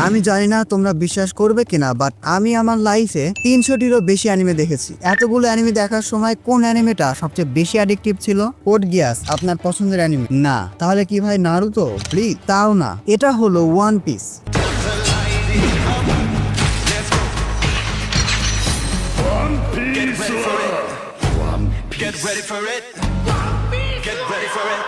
আমি জানি না তোমরা বিশ্বাস করবে কিনা, বাট আমি আমার লাইফে 300টিরও বেশি অ্যানিমে দেখেছি। এতগুলো অ্যানিমে দেখার সময় কোন অ্যানিমেটা সবচেয়ে বেশি অ্যাডিকটিভ ছিল? কোড গিয়াস আপনার পছন্দের অ্যানিমে? না। তাহলে কি ভাই নারুতো? প্লিজ তাও না, এটা হলো one piece. Get ready for it. Get ready for it.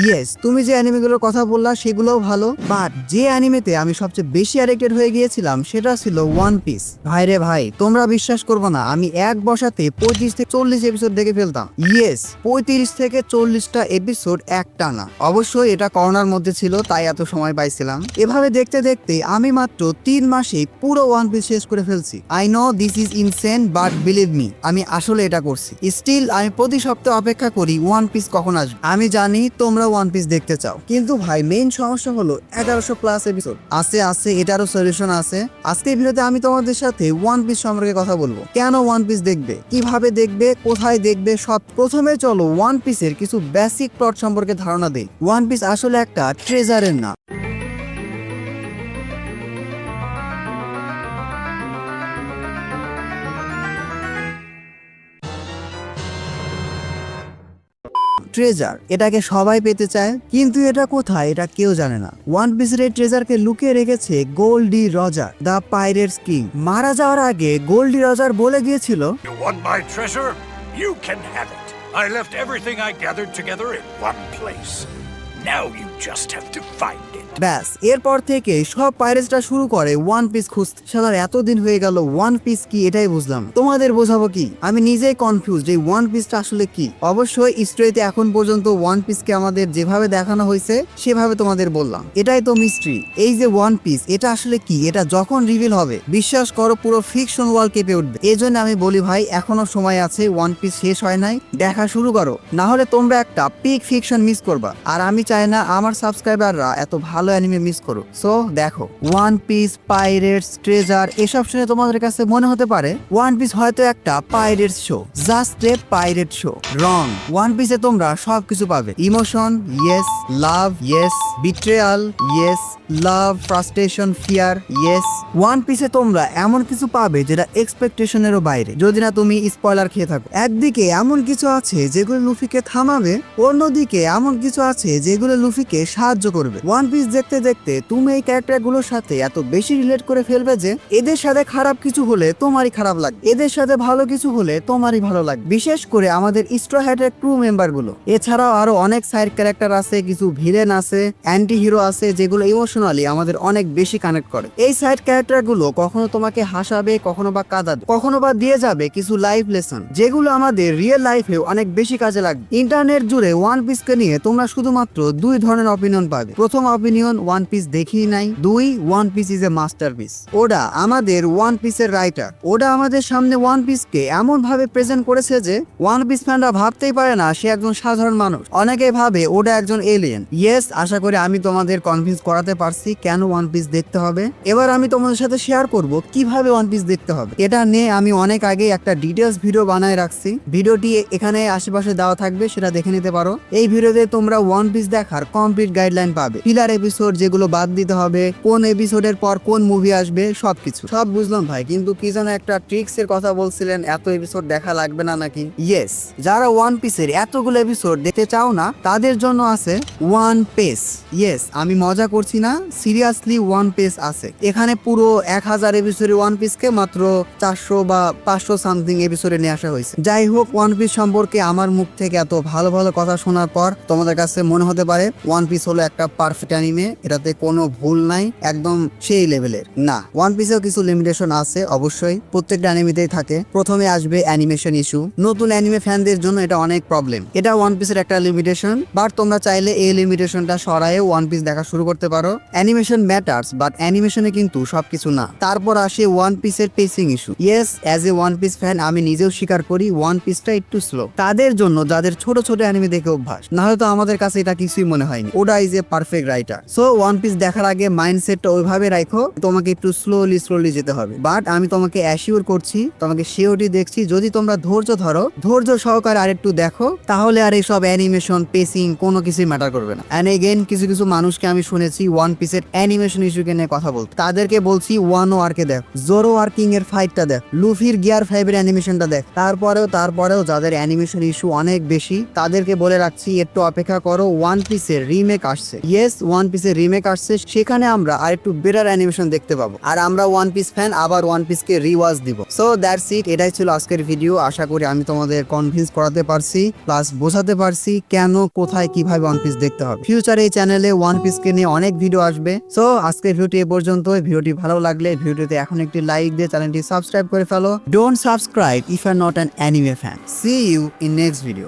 Yes, তুমি যে অ্যানিমেগুলোর কথা বললা সেগুলোও ভালো, বাট যে অ্যানিমেতে আমি সবচেয়ে বেশি অ্যাডিক্টেড হয়ে গিয়েছিলাম সেটা ছিল ওয়ান পিস। ভাই রে ভাই, তোমরা বিশ্বাস করবে না, আমি এক বসাতে 35 থেকে 40 এপিসোড দেখে ফেলতাম। ইয়েস, 35 থেকে 40টা এপিসোড একটানা। অবশ্যই এটা করোনার মধ্যে ছিল, তাই এত সময় পাইছিলাম। এভাবে দেখতে দেখতে আমি মাত্র 3 মাসে পুরো ওয়ান পিস শেষ করে ফেলছি। I know this is insane, but believe me, আমি আসলে এটা করছি। স্টিল আমি প্রতি সপ্তাহে অপেক্ষা করি ওয়ান পিস কখন আসবে। আমি জানি তোমরা ওয়ান পিস দেখতে চাও, কিন্তু ভাই মেইন সমস্যা হলো 1100+ এপিসোড আছে, এটারও সলিউশন আছে। আজকের ভিডিওতে আমি তোমাদের সাথে ওয়ান পিস সম্পর্কে কথা বলবো। কেন ওয়ান পিস দেখবে, কিভাবে দেখবে, কোথায় দেখবে, সব। প্রথমে চলো ওয়ান পিসের কিছু বেসিক প্লট সম্পর্কে ধারণা দেই। ওয়ান পিস আসলে একটা ট্রেজারের নাম। ট্রেজার, এটাকে সবাই পেতে চায়, কিন্তু এটা কোথায় এটা কেউ জানে না। ওয়ান পিসের এই ট্রেজারকে লুকিয়ে রেখেছে Gold D Roger, the pirates king. মারা যাওয়ার আগে গোল্ডি রজার বলে গিয়েছিল, You want my treasure? You can have it. I left everything I gathered together in one place. Now you just have to find it. ব্যাস এরপর থেকে সব পাইরেটসরা শুরু করে ওয়ান পিস খুঁজতে। শালার এতদিন হয়ে গেল, ওয়ান পিস কি এটাই বুঝলাম, তোমাদের বোঝাবো কি? আমি নিজেই কনফিউজ যে ওয়ান পিসটা আসলে কি। অবশ্যই স্টোরিতে এখন পর্যন্ত ওয়ান পিসকে আমাদের যেভাবে দেখানো হয়েছে সেভাবে তোমাদের বললাম, এটাই তো মিস্ট্রি। এই যে ওয়ান পিস, এটা আসলে কি, এটা যখন রিভিল হবে বিশ্বাস করো পুরো ফিকশন ওয়ার্ল্ড কেঁপে উঠবে। এই জন্য আমি বলি ভাই, এখনো সময় আছে, ওয়ান পিস শেষ হয় নাই, দেখা শুরু করো, না হলে তোমরা একটা পিক ফিকশন মিস করবা। আর আমি চাই না আমার সাবস্ক্রাইবাররা এত ভালো অ্যানিমে মিস করো। সো দেখো, ওয়ান পিস, পাইরেটস, ট্রেজার, এসব শুনে তোমাদের কাছে মনে হতে পারে ওয়ান পিস হয়তো একটা pirates show, just a pirate show. Wrong. One পিসে তোমরা সবকিছু পাবে। Emotion, yes. Love, yes. Betrayal, yes. Love, frustration, fear, yes. One পিসে তোমরা এমন কিছু পাবে যেটা এক্সপেকটেশনেরও বাইরে, যদি না তুমি স্পয়লার খেয়ে থাকো। একদিকে এমন কিছু আছে যেগুলো লুফিকে থামাবে, অন্যদিকে এমন কিছু আছে যেগুলো লুফিকে সাহায্য করবে। ওয়ান পিস দেখতে দেখতে তুমি এই ক্যারেক্টারগুলোর সাথে এত বেশি রিলেট করে ফেলবে যে এদের সাথে খারাপ কিছু হলে তোমারই খারাপ লাগবে, এদের সাথে ভালো কিছু হলে তোমারই ভালো লাগবে। বিশেষ করে আমাদের স্ট্র হ্যাটের ক্রু মেম্বার গুলো। এছাড়াও আরো অনেক সাইড ক্যারেক্টার আছে, কিছু ভিলেন আছে, অ্যান্টি হিরো আছে, যেগুলো ইমোশনালি আমাদের অনেক বেশি কানেক্ট করে। এই সাইড ক্যারেক্টার গুলো কখনো তোমাকে হাসাবে, কখনো বা কাঁদাবে, কখনো বা দিয়ে যাবে কিছু লাইফ লেসন, যেগুলো আমাদের রিয়েল লাইফেও অনেক বেশি কাজে লাগবে। ইন্টারনেট জুড়ে ওয়ান পিসকে নিয়ে তোমরা শুধুমাত্র দুই ধরনের অপিনিয়ন পাবে। প্রথম অপিনিয়ন, ওয়ান পিস দেখি নাই। 2, one piece is a masterpiece. ওটা আমাদের ওয়ান পিসের রাইটার, ওটা আমাদের সামনে ওয়ান পিসকে এমন ভাবে প্রেজেন্ট করেছে যে ওয়ান পিস ফ্যানরা ভাবতেই পারে না সে একজন সাধারণ মানুষ। অনেকে ভাবে ওটা একজন এলিয়েন। ইয়েস, আশা করি আমি তোমাদের কনভিন্স করাতে পারছি কেন ওয়ান পিস দেখতে হবে। এবার আমি তোমাদের সাথে শেয়ার করব কিভাবে ওয়ান পিস দেখতে হবে। এটা নিয়ে আমি অনেক আগে একটা ডিটেলস ভিডিও বানায় রাখছি, ভিডিওটি এখানে আশেপাশে দেওয়া থাকবে, সেটা দেখে নিতে পারো। এই ভিডিওতে তোমরা ওয়ান পিস দেখার কমপ্লিট গাইডলাইন পাবে, ফিলার এপিসোড যেগুলো বাদ দিতে হবে, কোন এপিসোডের পর কোন মুভি আসবে, সবকিছু। সব বুঝলাম ভাই, কিন্তু কি যেন একটা ট্রিক্স এর কথা বলছিলেন, এত এপিসোড দেখা লাগবে না নাকি? ইয়েস, যারা ওয়ান পিসের এতগুলো এপিসোড দেখতে চাও না তাদের জন্য আছে ওয়ান পেস। ইয়েস, আমি মজা করছি না, সিরিয়াসলি ওয়ান পেস আছে। এখানে পুরো 1000 এপিসোডের ওয়ান পিসকে মাত্র 400 বা 500 সামথিং এপিসোডে নিয়ে আসা হয়েছে। যাই হোক, ওয়ান পিস সম্পর্কে আমার মুখ থেকে এত ভালো ভালো কথা শোনার পর তোমাদের কাছে মনে হতে পারে ওয়ান পিস হলো একটা পারফেক্ট অ্যানিমে, এটাতে কোনো ভুল নাই, একদম সেই লেভেলের। না, ওয়ান পিসেও কিছু লিমিটেশন আছে, অবশ্যই প্রত্যেকটা অ্যানিমেতেই থাকে। প্রথমে আসবে অ্যানিমেশন ইস্যু। নতুন অ্যানিমে ফ্যানদের জন্য এটা অনেক প্রবলেম, এটা ওয়ান পিসের একটা লিমিটেশন। বাট তোমরা চাইলে এই লিমিটেশনটা সরায়ে ওয়ান পিস দেখা শুরু করতে পারো। অ্যানিমেশন ম্যাটার্স, বাট অ্যানিমেশনে কিন্তু সবকিছু না। তারপর আসে ওয়ান পিসের পেসিং issue. Yes, as a one piece fan আমি নিজেও স্বীকার করি ওয়ান পিসটা একটু স্লো। তাদের জন্য যাদের ছোট ছোট অ্যানিমে দেখে অভ্যাস, না হয়তো আমাদের কাছে এটা কিছুই মনে হয়নি। ওটা is a perfect writer. So one piece দেখার আগে মাইন্ডসেটটা ওইভাবে রাখো, তোমাকে একটু স্লোলি যেতে হবে। বাট আমি তোমাকে অ্যাসিওর করছি, তোমাকে শিওরটি দেখছি, যদি তোমরা ধৈর্য ধরো, ধৈর্য সহকারে আরেকটু দেখো, তাহলে আর এইসব অ্যানিমেশন পেসিং কোনো কিছুই ম্যাটার করবে না। এন্ড এগেইন কিছু কিছু মানুষকে আমি শুনেছি ওয়ান পিসের অ্যানিমেশন ইস্যুকে নিয়ে কথা বলতে, তাদেরকে বলছি ওয়ান ওয়ার্কে দেখ, জোরো ওয়ার্কিং এর ফাইটটা দেখ, লুফির গিয়ার 5 এর অ্যানিমেশনটা দেখ। তারপরেও যাদের অ্যানিমেশন ইস্যু অনেক বেশি, তাদেরকে বলে রাখছি একটু অপেক্ষা করো, ওয়ান পিসের রিমেক আসছে। ইয়েস, ওয়ান পিসের রিমেক আসছে, সেখানে আমরা আর একটু বেটার অ্যানিমেশন দেখতে পাবো, আর আমরা ওয়ান পিস ফ্যান আবার ওয়ান পিসকে রিওয়াজ দিব। সো দ্যাটস ইট, এটাই ছিল আজকের ভিডিও। আশা করি আমি তোমাদের কনভিন্স করাতে পারছি, প্লাস বোঝাতে পারছি কেন, কোথায়, কিভাবে ওয়ান পিস দেখতে হবে। ফিউচারে এই চ্যানেলে ওয়ান পিসকে নিয়ে অনেক ভিডিও আসবে। সো আজকের ভিডিওটি এ পর্যন্ত। ভিডিওটি ভালো লাগলে ভিডিওতে এখন একটি লাইক দিয়ে চ্যানেলটি সাবস্ক্রাইব করে ফেলো। Don't subscribe if you are not an anime fan. See you in next video.